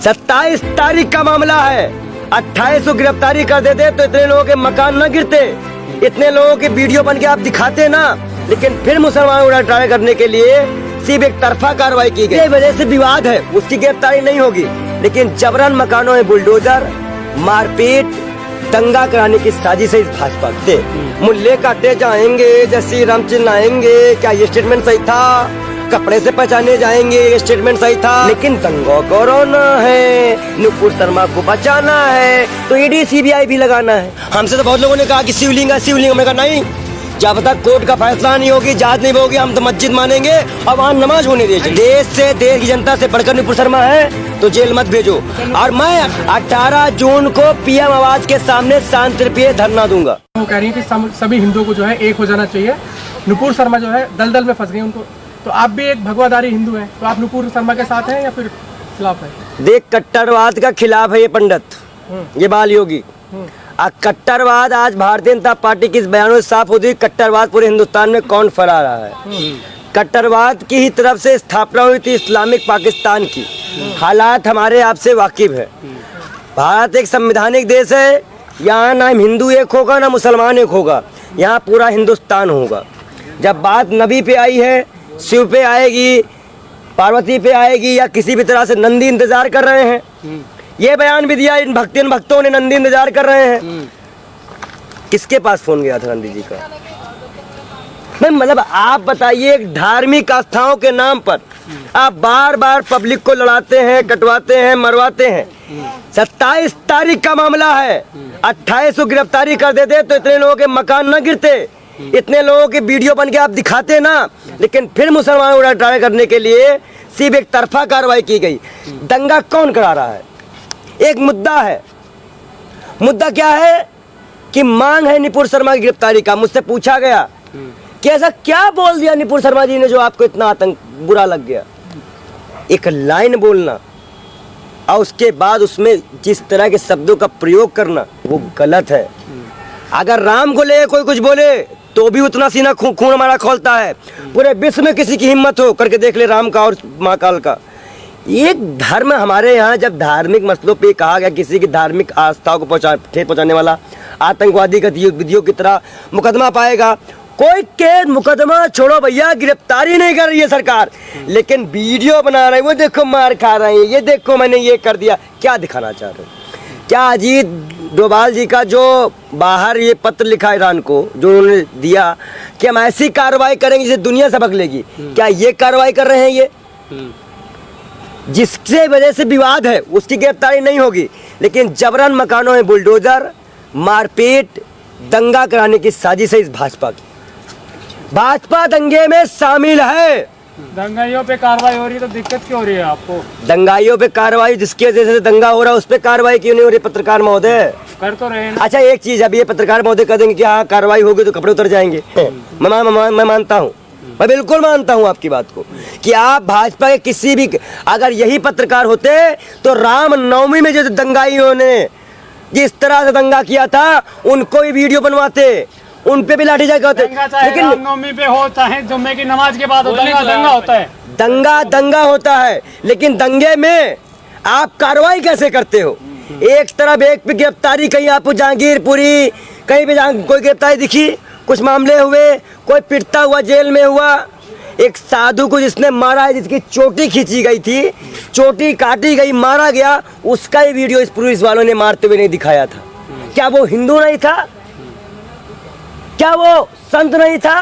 27 तारीख का मामला है। 28 को गिरफ्तारी कर देते तो इतने लोगों के मकान न गिरते, इतने लोगों के वीडियो बन के आप दिखाते ना। लेकिन फिर मुसलमानों को ट्राई करने के लिए सिर्फ एक तरफा कार्रवाई की गई। वजह से विवाद है, उसकी गिरफ्तारी नहीं होगी। लेकिन जबरन मकानों में बुलडोजर, मारपीट, दंगा कराने की साजिश है इस भाजपा के। मुल्ले काटे जाएंगे, जय श्री राम चिल्लाएंगे, क्या ये स्टेटमेंट सही था? कपड़े से पहचाने जाएंगे, ये स्टेटमेंट सही था। लेकिन दंगों को रोना है, नुपुर शर्मा को बचाना है, तो ईडी सीबीआई भी लगाना है। हमसे तो बहुत लोगों ने कहा कि शिवलिंग है, शिवलिंग। हमने कहा नहीं, जब तक कोर्ट का फैसला नहीं होगी, जांच नहीं होगी, हम तो मस्जिद मानेंगे और वहाँ नमाज होने दीजिए। देश से, देश की जनता से बढ़कर नुपुर शर्मा है तो जेल मत भेजो। और मैं 18 जून को पीएम आवाज के सामने शांतिप्रिय धरना दूंगा। वो कह रही है कि सभी हिंदुओं को जो है एक हो जाना चाहिए। नुपुर शर्मा जो है दलदल में फंस गई उनको, तो आप भी एक भगवाधारी हिंदू हैं, तो आप नुपुर शर्मा के साथ हैं या फिर खिलाफ हैं? देख, कट्टरवाद का खिलाफ है ये पंडित, ये बाल योगी। कट्टरवाद आज भारतीय जनता पार्टी की इस बयानों से साफ होती है। कट्टरवाद पूरे हिंदुस्तान में कौन फैला रहा है? कट्टरवाद की ही तरफ से स्थापना हुई थी इस्लामिक पाकिस्तान की। हालात हमारे आपसे वाकिफ है। भारत एक संवैधानिक देश है, यहाँ ना हिंदू एक होगा ना मुसलमान एक होगा, यहाँ पूरा हिंदुस्तान होगा। जब बात नबी पे आई है, शिव पे आएगी, पार्वती पे आएगी, या किसी भी तरह से नंदी इंतजार कर रहे हैं। ये बयान भी दिया इन भक्तों ने, नंदी इंतजार कर रहे हैं। किसके पास फोन गया था नंदी जी का? मतलब आप बताइए, एक धार्मिक आस्थाओं के नाम पर आप बार बार पब्लिक को लड़ाते हैं, कटवाते हैं, मरवाते हैं। 27 तारीख का मामला है। 28 को गिरफ्तारी कर देते तो इतने लोगों के मकान न गिरते, इतने लोगों के वीडियो बन के आप दिखाते ना। लेकिन फिर मुसलमानों को ट्राई करने के लिए सिर्फ एक तरफा कार्रवाई की गई। दंगा कौन करा रहा है? एक मुद्दा है। मुद्दा क्या है कि मांग है नुपुर शर्मा की गिरफ्तारी का। मुझसे पूछा गया कि ऐसा क्या बोल दिया नुपुर शर्मा जी ने जो आपको इतना आतंक बुरा लग गया? एक लाइन बोलना और उसके बाद उसमें जिस तरह के शब्दों का प्रयोग करना, वो गलत है। अगर राम को ले कोई कुछ बोले तो भी उतना सीना खून हमारा खोलता है। पूरे विश्व में किसी की हिम्मत हो करके देख ले राम का और महाकाल का। एक धर्म हमारे यहाँ जब धार्मिक मसलों पे कहा गया किसी की धार्मिक आस्थाओं को ठेस पहुँचाने वाला आतंकवादी गतिविधियों की तरह मुकदमा पाएगा। कोई के मुकदमा छोड़ो भैया, गिरफ्तारी नहीं कर रही है सरकार, लेकिन वीडियो बना रहे हैं, वो देखो मार खा रहे हैं, ये देखो मैंने ये कर दिया। क्या दिखाना चाह रहे हैं? क्या अजीत डोभाल जी का जो बाहर ये पत्र लिखा ईरान को, जो उन्होंने दिया कि हम ऐसी कार्रवाई करेंगे जिससे दुनिया सबक लेगी, क्या ये कार्रवाई कर रहे हैं? ये जिससे वजह से विवाद है उसकी गिरफ्तारी नहीं होगी। लेकिन जबरन मकानों में बुलडोजर, मारपीट, दंगा कराने की साजिश है इस भाजपा की। भाजपा दंगे में शामिल है। दंगाइयों पे कार्रवाई हो रही है तो दिक्कत क्यों हो रही है आपको? दंगाइयों पे कार्रवाई, जिसकी वजह से दंगा हो रहा है उस पर कार्रवाई क्यों नहीं हो रही? पत्रकार महोदय कर तो रहे हैं। अच्छा एक चीज, अब ये पत्रकार महोदय कह देंगे कि हाँ कार्रवाई होगी तो कपड़े उतर जाएंगे। मैं मानता हूँ, मैं बिल्कुल मानता हूँ आपकी बात को कि आप भाजपा के किसी भी, अगर यही पत्रकार होते तो राम नवमी में जो दंगाइयों ने जिस तरह से दंगा किया था उनको भी वीडियो बनवाते, उन पे भी लाठीचार्ज करते। लेकिन नवमी पे हो चाहे जुम्मे की नमाज के बाद दंगा होता है, दंगा होता है। लेकिन दंगे में आप कार्रवाई कैसे करते हो? एक तरफ एक पे गिरफ्तारी, कहीं आपको जहांगीरपुरी, कहीं पे कोई गिरफ्तारी दिखी? कुछ मामले हुए, कोई पिटता हुआ जेल में हुआ, एक साधु को जिसने मारा है, जिसकी चोटी खींची गई थी, चोटी काटी गई, मारा गया, उसका ही वीडियो इस पुलिस वालों ने मारते हुए नहीं दिखाया था। क्या वो हिंदू नहीं था? क्या वो संत नहीं था?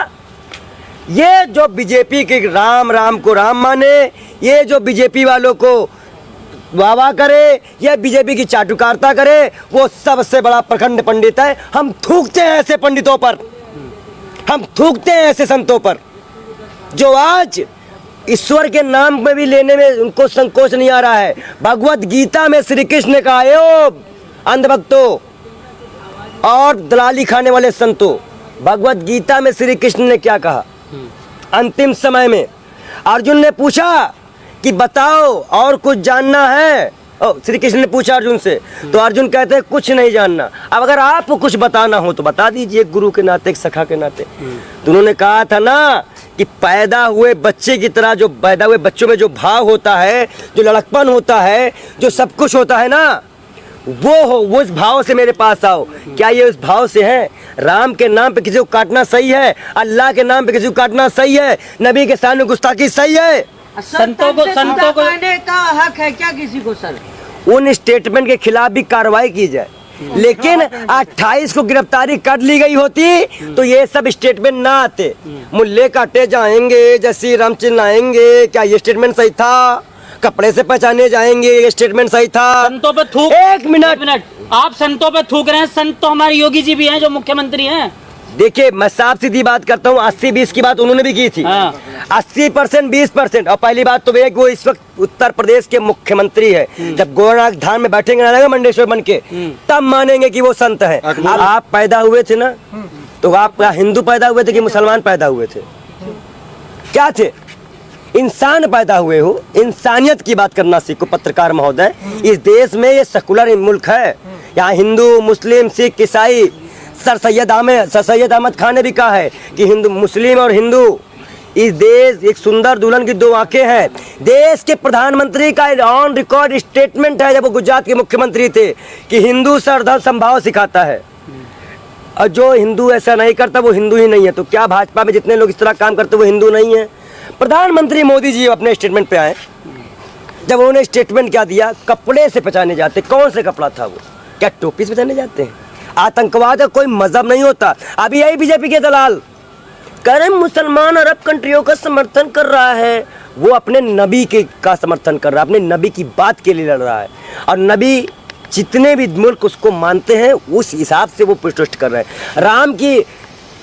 ये जो बीजेपी के राम को राम माने, ये जो बीजेपी वालों को वाह करे, ये बीजेपी की चाटुकारिता करे, वो सबसे बड़ा प्रखंड पंडित है। हम थूकते हैं ऐसे पंडितों पर, हम थूकते हैं ऐसे संतों पर जो आज ईश्वर के नाम में भी लेने में उनको संकोच नहीं आ रहा है। भगवत गीता में श्री कृष्ण ने कहा है, ओ अंधभक्तों और दलाली खाने वाले संतों, भगवत गीता में श्री कृष्ण ने क्या कहा? अंतिम समय में अर्जुन ने पूछा कि बताओ और कुछ जानना है, श्री कृष्ण ने पूछा अर्जुन से, तो अर्जुन कहते हैं कुछ नहीं जानना। अब अगर आपको कुछ बताना हो तो बता दीजिए, एक गुरु के नाते, एक सखा के नाते। तो उन्होंने कहा था ना कि पैदा हुए बच्चे की तरह, जो पैदा हुए बच्चों में जो भाव होता है, जो लड़कपन होता है, जो सब कुछ होता है ना, वो हो, वो इस भाव से मेरे पास आओ। क्या ये उस भाव से है? राम के नाम पे किसी को काटना सही है? अल्लाह के नाम पे किसी को काटना सही है? नबी के सामने गुस्ताखी सही है? संतों को कहने का हक है क्या किसी को सर? उन स्टेटमेंट के खिलाफ भी कार्रवाई की जाए। लेकिन 28 को गिरफ्तारी कर ली गई होती तो ये सब स्टेटमेंट ना आते। मुल्ले काटे जाएंगे, जैसी राम चिल्लाएंगे, क्या ये स्टेटमेंट सही था? कपड़े से पहचाने जाएंगे, ये स्टेटमेंट सही था? संतों पे थूक, एक मिनट, आप संतों पे थूक रहे हैं। संत तो हमारे योगी जी भी हैं जो मुख्यमंत्री हैं। देखिए मैं साफ सीधी बात करता हूँ, 80-20 की बात उन्होंने भी की थी। 80% 20%। और पहली बात तो वो इस वक्त उत्तर प्रदेश के मुख्यमंत्री है। जब गोरखनाथ धाम में बैठेंगे ना मंडेश्वर बन के, तब मानेंगे कि वो संत है। आप पैदा हुए थे ना, तो आप हिंदू पैदा हुए थे कि मुसलमान पैदा हुए थे? क्या थे? इंसान पैदा हुए हो। इंसानियत की बात करना सीखो पत्रकार महोदय। इस देश में ये सेकुलर मुल्क है। यहाँ हिंदू, मुस्लिम, सिख, ईसाई, सर सैयद अहमद खान ने भी कहा है कि हिंदू, मुस्लिम और हिंदू, इस देश एक सुंदर दुल्हन की दो आंखें हैं। देश के प्रधानमंत्री का ऑन रिकॉर्ड स्टेटमेंट है, जब वो गुजरात के मुख्यमंत्री थे, कि हिंदू सरधर्म संभाव सिखाता है। और जो हिंदू ऐसा नहीं करता वो हिंदू ही नहीं है। तो क्या भाजपा में जितने लोग इस तरह काम करते वो हिंदू नहीं है? प्रधानमंत्री मोदी जी अपने स्टेटमेंट पे आए, जब उन्होंने स्टेटमेंट क्या दिया, कपड़े से पहचाने जाते। कौन से कपड़ा था वो? क्या टोपी से पहचाने जाते हैं? आतंकवाद का कोई मजहब नहीं होता। अभी यही बीजेपी के दलाल कह रहे हैं मुसलमान अरब कंट्रियों का समर्थन कर रहा है। वो अपने नबी के का समर्थन कर रहा है, अपने नबी की बात के लिए लड़ रहा है। और नबी जितने भी मुल्क उसको मानते हैं उस हिसाब से वो प्रोटेस्ट कर रहे हैं।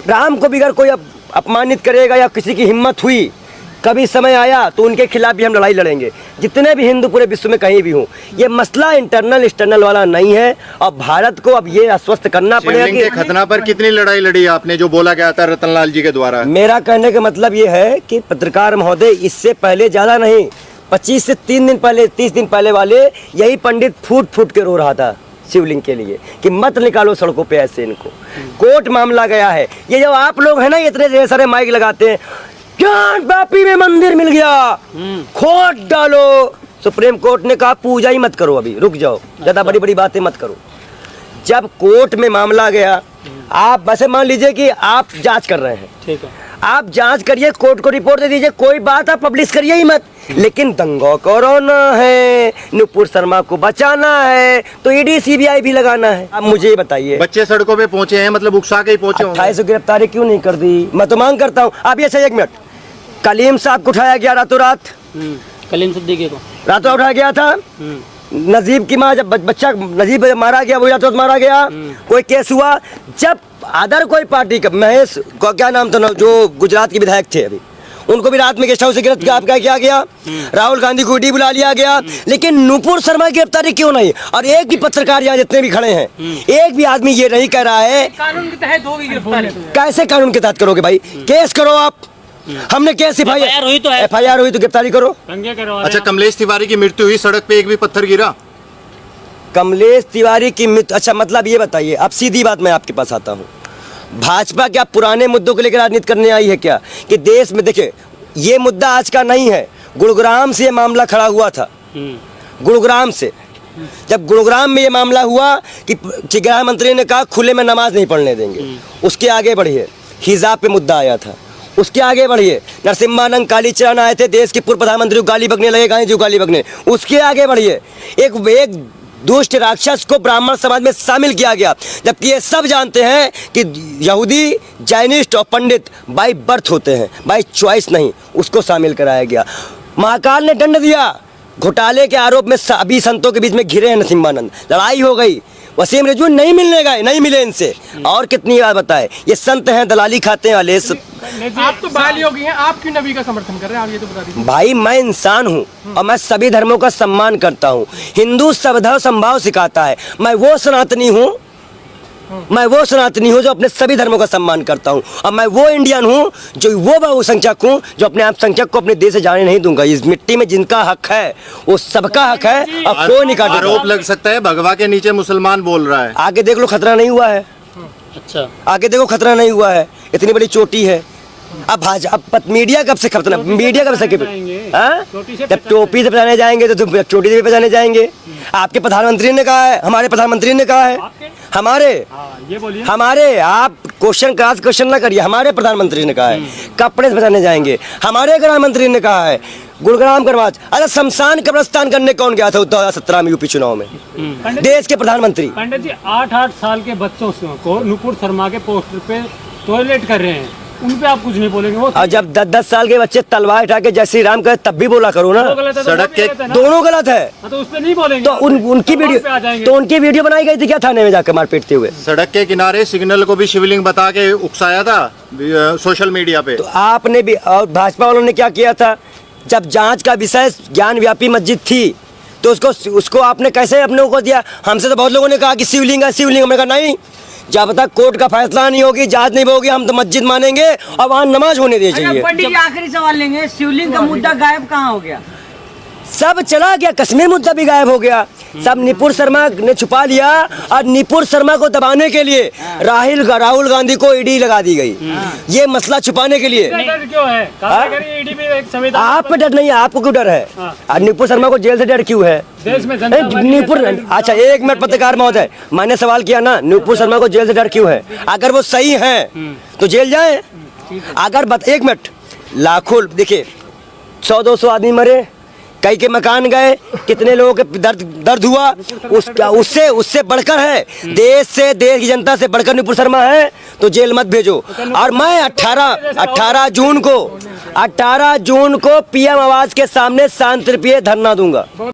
राम को भी अगर कोई अपमानित करेगा या किसी की हिम्मत हुई, कभी समय आया तो उनके खिलाफ भी हम लड़ाई लड़ेंगे, जितने भी हिंदू पूरे विश्व में कहीं भी हों। ये मसला इंटरनल एक्सटर्नल वाला नहीं है। और भारत को अब ये आश्वस्त करना पड़ेगा कि खतना पर कितनी लड़ाई लड़ी आपने, जो बोला गया था रतनलाल जी के द्वारा? मेरा कहने का मतलब ये है कि पत्रकार महोदय, इससे पहले ज्यादा नहीं, 25 से 3 दिन पहले, 30 दिन पहले वाले यही पंडित फूट फूट के रो रहा था शिवलिंग के लिए कि मत निकालो सड़कों पे ऐसे इनको। कोर्ट मामला गया है। ये जो आप लोग है ना, इतने ढेर सारे माइक लगाते हैं, क्या वापी में मंदिर मिल गया, खोट डालो। सुप्रीम कोर्ट ने कहा पूजा ही मत करो, अभी रुक जाओ, ज्यादा बड़ी बड़ी बातें मत करो। जब कोर्ट में मामला गया, आप वैसे मान लीजिए कि आप जांच कर रहे हैं, ठीक है, आप जांच करिए, कोर्ट को रिपोर्ट दे दीजिए, कोई बात आप पब्लिश करिए ही मत। लेकिन दंगा कराना है, नुपुर शर्मा को बचाना है, तो ईडी सीबीआई भी लगाना है। अब मुझे ये बताइए, बच्चे सड़कों पे पहुंचे हैं, मतलब उकसा के ही पहुंचे होंगे। 28 गिरफ्तारी क्यों नहीं कर दी? मैं तो मांग करता हूँ। अब ये 1 मिनट, कलीम साहब को उठाया गया रातों रात, कलीम सिद्दीकी को रातों उठाया गया था। नजीब की माँ, जब बच्चा नजीब मारा गया, वही रातों मारा गया, कोई केस हुआ। जब अदर कोई पार्टी का, महेश को क्या नाम था, जो गुजरात के विधायक थे, अभी उनको भी रात में गेस्ट हाउस से गिरफ्तार किया गया। राहुल गांधी को ईडी बुला लिया गया। लेकिन नुपुर शर्मा की गिरफ्तारी क्यों नहीं? और एक भी पत्रकार यहाँ जितने भी खड़े हैं, एक भी आदमी ये नहीं कह रहा है कानून के तहत होगी गिरफ्तारी। कैसे कानून के तहत करोगे भाई? केस करो आप। हमने केस FIR हुई तो है, FIR हुई तो गिरफ्तारी करो। अच्छा, कमलेश तिवारी की मृत्यु हुई, सड़क पे एक भी पत्थर गिरा? कमलेश तिवारी की मृत्यु, अच्छा मतलब ये बताइए, अब सीधी बात मैं आपके पास आता हूँ। भाजपा क्या पुराने मुद्दों को लेकर राजनीति करने आई है क्या? कि देश में देखिए, ये मुद्दा आज का नहीं है, गुरुग्राम से ये मामला खड़ा हुआ था। गुरुग्राम से, जब गुरुग्राम में ये मामला हुआ कि गृह मंत्री ने कहा खुले में नमाज नहीं पढ़ने देंगे, उसके आगे बढ़िए हिजाब पे मुद्दा आया था, उसके आगे बढ़िए नरसिम्हानंद कालीचरण आए थे, देश के पूर्व प्रधानमंत्री को गाली बकने लगे, गांधी जी को गाली बकने, उसके आगे बढ़िए एक दुष्ट राक्षस को ब्राह्मण समाज में शामिल किया गया। जबकि ये सब जानते हैं कि यहूदी, जैनिस्ट और पंडित बाय बर्थ होते हैं, बाय चॉइस नहीं, उसको शामिल कराया गया। महाकाल ने दंड दिया। घोटाले के आरोप में सभी संतों के बीच में घिरे हैं नरसिम्हानंद, लड़ाई हो गई। वसीम रिजवी नहीं मिलने गए, नहीं मिले इनसे। और कितनी बार बताए, ये संत हैं, दलाली खाते हैं वाले। आप तो बाल योगी हैं, आप क्यों नबी का समर्थन कर रहे हैं? आप ये तो बता दीजिए। भाई मैं इंसान हूँ और मैं सभी धर्मों का सम्मान करता हूँ। हिंदू सर्वधर्म संभाव सिखाता है। मैं वो सनातनी हूँ मैं वो सनातनी हूँ जो अपने सभी धर्मों का सम्मान करता हूँ, और मैं वो इंडियन हूँ जो वो बहुसंख्यक हूँ जो अपने अल्पसंख्यक को अपने देश से जाने नहीं दूंगा। इस मिट्टी में जिनका हक है वो सबका हक है, और कोई नहीं काटेगा। आरोप लग सकता है भगवा के नीचे मुसलमान बोल रहा है। आगे देख लो, खतरा नहीं हुआ है। अच्छा, आगे देखो, खतरा नहीं हुआ है। इतनी बड़ी चोटी है। अब मीडिया कब से खतरा, मीडिया कब से हाँ? जब टोपी से बचाने जाएंगे तो तुम चोटी से भी बचाने जाएंगे। आपके प्रधानमंत्री ने कहा है, हमारे प्रधानमंत्री ने कहा है, हमारे ये बोलिए। हमारे आप क्वेश्चन ना करिए। हमारे प्रधानमंत्री ने कहा है कपड़े से बचाने जाएंगे। हमारे गृहमंत्री ने कहा है गुरुग्राम करवाच। अरे शमशान कब्रस्तान करने कौन गया था 2017 में यूपी चुनाव में? देश के प्रधानमंत्री। पंडित जी 8-8 साल के बच्चों को नुपुर शर्मा के पोस्टर पे टॉयलेट कर रहे हैं, उन पे आप कुछ नहीं बोलेंगे? वो और जब 10-10 साल के बच्चे तलवार उठा के जय श्री राम करे तब भी बोला करो ना। सड़क के दोनों गलत है तो उस पे नहीं बोलेंगे। तो उनकी वीडियो बनाई गई थी क्या थाने में जाकर मार पीटते हुए? सड़क के किनारे सिग्नल को भी शिवलिंग बता के उकसाया था सोशल मीडिया पे। तो आपने भी, और भाजपा वालों ने क्या किया था? जब जांच का विषय ज्ञान व्यापी मस्जिद थी तो उसको आपने कैसे अपने को दिया? हमसे तो बहुत लोगों ने कहा कि शिवलिंग है, शिवलिंग। हमने कहा नहीं, जब तक कोर्ट का फैसला नहीं होगी, जांच नहीं होगी, हम तो मस्जिद मानेंगे और वहाँ नमाज होने दी चाहिए। पंडित जी आखिरी सवाल लेंगे, शिवलिंग का मुद्दा गायब कहाँ हो गया? सब चला गया, कश्मीर मुद्दा भी गायब हो गया। सब नुपुर शर्मा ने छुपा लिया, और नुपुर शर्मा को दबाने के लिए राहुल गांधी को ईडी लगा दी गई। ये मसला छुपाने के लिए। डर क्यों है? ईडी भी एक संविधान। आप पे डर नहीं है, आपको क्यों डर है? और नुपुर शर्मा को जेल से डर क्यों है? देश में जनता नुपुर, अच्छा एक मिनट पत्रकार महोदय, मैंने सवाल किया ना, नुपुर शर्मा को जेल से डर क्यों है? अगर वो सही है तो जेल जाए। अगर एक मिनट, लाखों देखिए 100-200 आदमी मरे, कई के मकान गए, कितने लोगों के दर्द हुआ, उससे बढ़कर है, देश की जनता से बढ़कर नुपुर शर्मा है, तो जेल मत भेजो। और मैं 18 जून को पीएम आवास के सामने शांतिप्रिय धरना दूंगा।